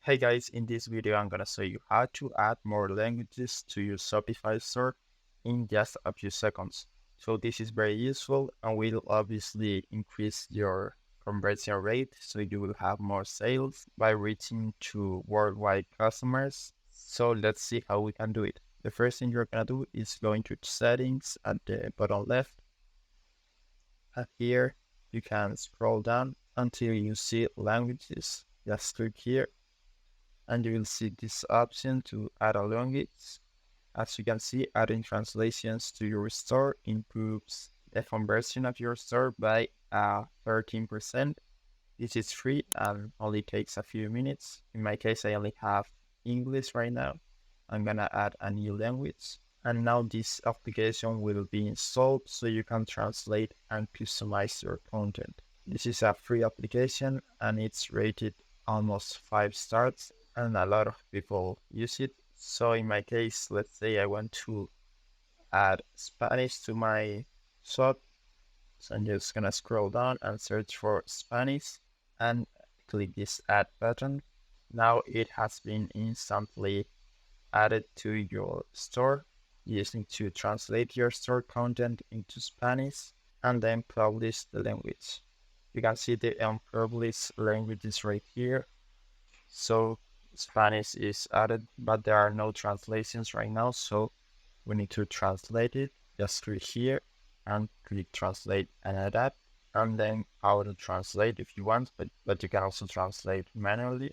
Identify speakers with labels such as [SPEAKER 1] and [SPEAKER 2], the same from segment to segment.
[SPEAKER 1] Hey guys, in this video I'm gonna show you how to add more languages to your Shopify store in just a few seconds. So this is very useful and will obviously increase your conversion rate so you will have more sales by reaching to worldwide customers. So let's see how we can do it. The first thing you're gonna do is go into settings at the bottom left. And here you can scroll down until you see languages. Just click here and you will see this option to add a language. As you can see, adding translations to your store improves the conversion of your store by 13%. This is free and only takes a few minutes. In my case, I only have English right now. I'm gonna add a new language. And now this application will be installed so you can translate and customize your content. This is a free application and it's rated almost 5 stars and a lot of people use it. So in my case, let's say I want to add Spanish to my shop. So I'm just gonna scroll down and search for Spanish and click this add button. Now it has been instantly added to your store. You just need to translate your store content into Spanish and then publish the language. You can see the unpublished languages right here. So Spanish is added, but there are no translations right now. So we need to translate it. Just click here and click translate and adapt, and then auto translate if you want, but you can also translate manually.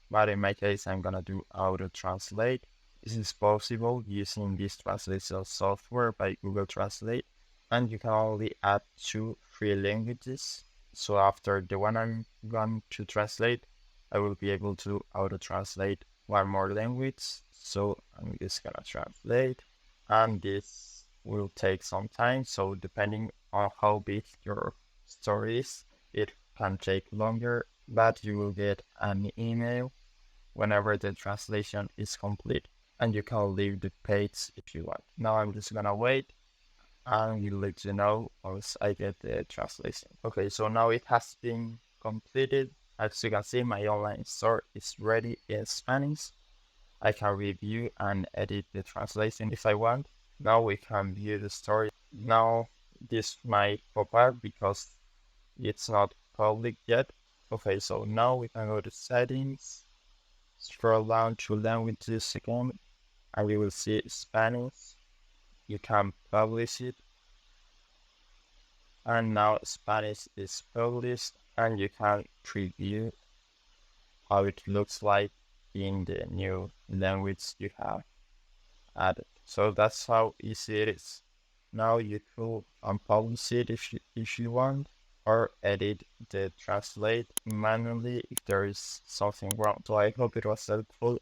[SPEAKER 1] But in my case, I'm gonna do auto translate. This is possible using this translation software by Google Translate, and you can only add 2 free languages. So after the one I'm going to translate, I will be able to auto translate one more language. So I'm just gonna translate, and this will take some time. So depending on how big your store is, it can take longer, but you will get an email whenever the translation is complete, and you can leave the page if you want. Now I'm just gonna wait and we'll let you know once I get the translation. Okay, so now it has been completed. As you can see, my online store is ready in Spanish. I can review and edit the translation if I want. Now we can view the story. Now this might pop up because it's not public yet. Okay, so now we can go to settings, scroll down to languages again, and we will see Spanish. You can publish it, and now Spanish is published, and you can preview how it looks like in the new language you have added. So that's how easy it is. Now you could unpublish it if you want, or edit the translate manually if there is something wrong. So I hope it was helpful